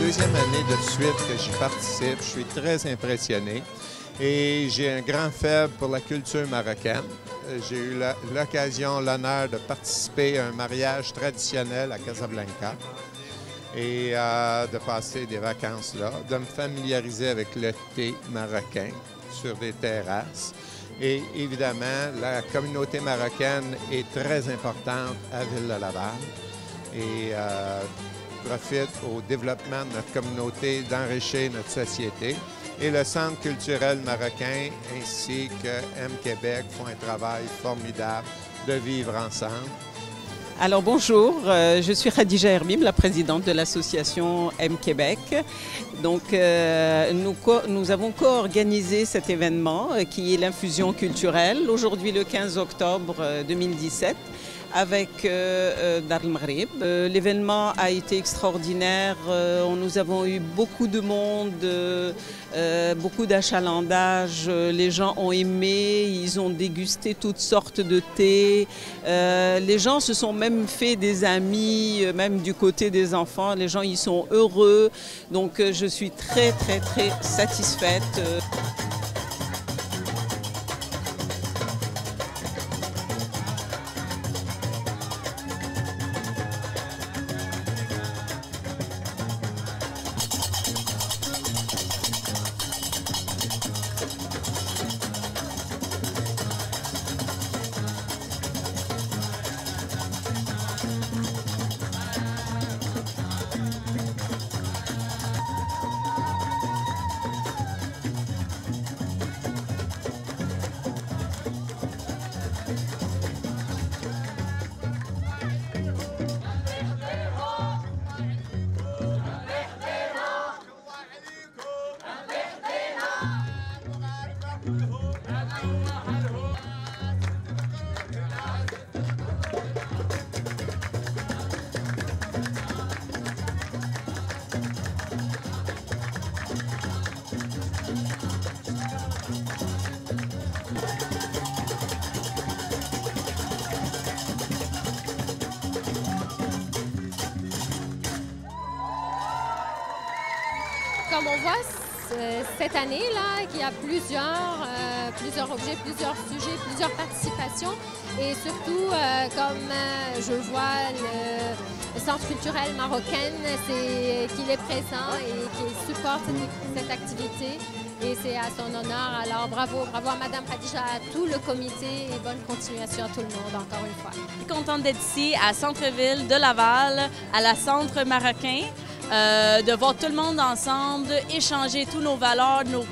deuxième année de suite que j'y participe. Je suis très impressionné et j'ai un grand faible pour la culture marocaine. J'ai eu l'occasion, l'honneur de participer à un mariage traditionnel à Casablanca et de passer des vacances là, de me familiariser avec le thé marocain sur des terrasses. Et évidemment, la communauté marocaine est très importante à Ville-de-Laval et profite au développement de notre communauté, d'enrichir notre société. Et le Centre culturel marocain ainsi que M-Québec font un travail formidable de vivre ensemble. Alors bonjour, je suis Khadija Herbib, la présidente de l'association M-Québec. Donc nous avons co-organisé cet événement qui est l'infusion culturelle, aujourd'hui le 15 octobre 2017. Avec Dar el Maghreb. L'événement a été extraordinaire. Nous avons eu beaucoup de monde, beaucoup d'achalandage. Les gens ont aimé, ils ont dégusté toutes sortes de thé. Les gens se sont même fait des amis, même du côté des enfants. Les gens y sont heureux. Donc je suis très satisfaite. Comme on voit cette année-là, qu'il y a plusieurs objets, plusieurs sujets, plusieurs participations et surtout, comme je vois le Centre culturel marocain, qu'il est présent et qu'il supporte cette activité et c'est à son honneur. Alors bravo à Madame Khadija, à tout le comité et bonne continuation à tout le monde encore une fois. Je suis contente d'être ici à Centre-Ville de Laval, à la Centre marocain. De voir tout le monde ensemble, échanger toutes nos valeurs, nos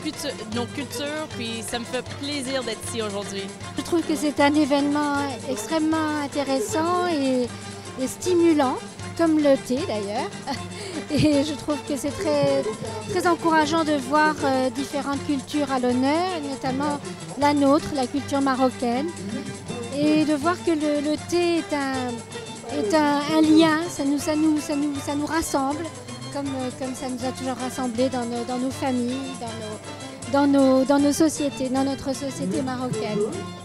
cultures, puis ça me fait plaisir d'être ici aujourd'hui. Je trouve que c'est un événement extrêmement intéressant et stimulant, comme le thé d'ailleurs. Et je trouve que c'est très encourageant de voir différentes cultures à l'honneur, notamment la nôtre, la culture marocaine, et de voir que le thé est un lien, ça nous rassemble, comme ça nous a toujours rassemblés dans nos familles, dans nos sociétés, dans notre société marocaine.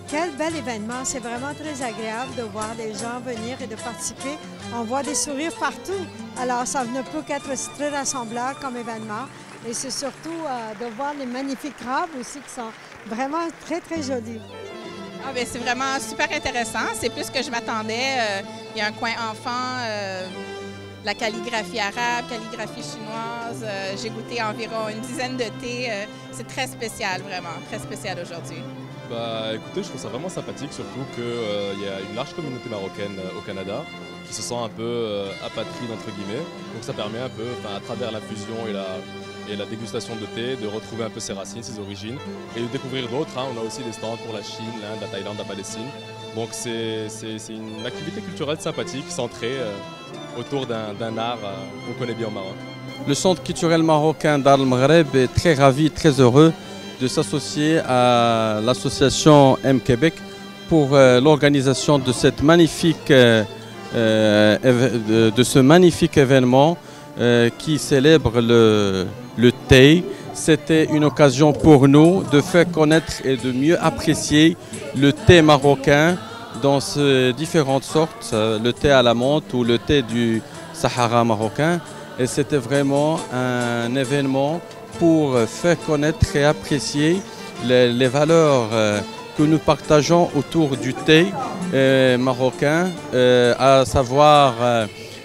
Quel bel événement, c'est vraiment très agréable de voir des gens venir et de participer. On voit des sourires partout, alors ça ne peut qu'être très rassemblant comme événement. Et c'est surtout de voir les magnifiques crabes aussi qui sont vraiment très jolis. Ah, c'est vraiment super intéressant. C'est plus que je m'attendais. Il y a un coin enfant, la calligraphie arabe, calligraphie chinoise. J'ai goûté environ une dizaine de thés. C'est très spécial, vraiment, très spécial aujourd'hui. Écoutez, je trouve ça vraiment sympathique, surtout qu'il y a une large communauté marocaine au Canada qui se sent un peu apatride, entre guillemets. Donc ça permet un peu, à travers l'infusion et la dégustation de thé, de retrouver un peu ses racines, ses origines et de découvrir d'autres. On a aussi des stands pour la Chine, l'Inde, la Thaïlande, la Palestine. Donc c'est une activité culturelle sympathique, centrée autour d'un art qu'on connaît bien au Maroc. Le Centre culturel marocain Dar el Maghreb est très ravi, très heureux de s'associer à l'association M-Québec pour l'organisation de ce magnifique événement qui célèbre le thé. C'était une occasion pour nous de faire connaître et de mieux apprécier le thé marocain dans ses différentes sortes, le thé à la menthe ou le thé du Sahara marocain. Et c'était vraiment un événement pour faire connaître et apprécier les valeurs que nous partageons autour du thé marocain, à savoir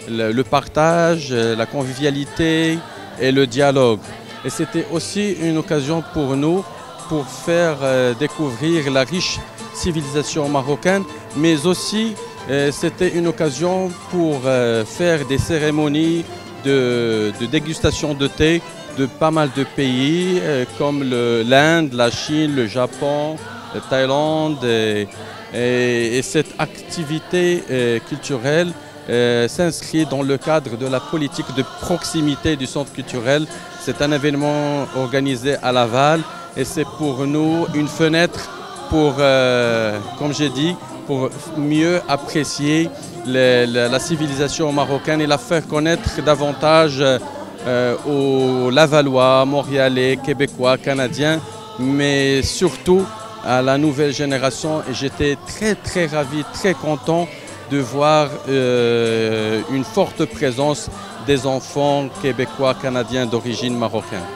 le partage, la convivialité et le dialogue. Et c'était aussi une occasion pour nous pour faire découvrir la riche civilisation marocaine, mais aussi c'était une occasion pour faire des cérémonies de dégustation de thé de pas mal de pays comme l'Inde, la Chine, le Japon, la Thaïlande. Et cette activité culturelle s'inscrit dans le cadre de la politique de proximité du centre culturel. C'est un événement organisé à Laval et c'est pour nous une fenêtre pour, comme j'ai dit, pour mieux apprécier la civilisation marocaine et la faire connaître davantage aux Lavallois, Montréalais, Québécois, Canadiens, mais surtout à la nouvelle génération. Et j'étais très ravi, très content de voir une forte présence des enfants québécois, canadiens d'origine marocaine.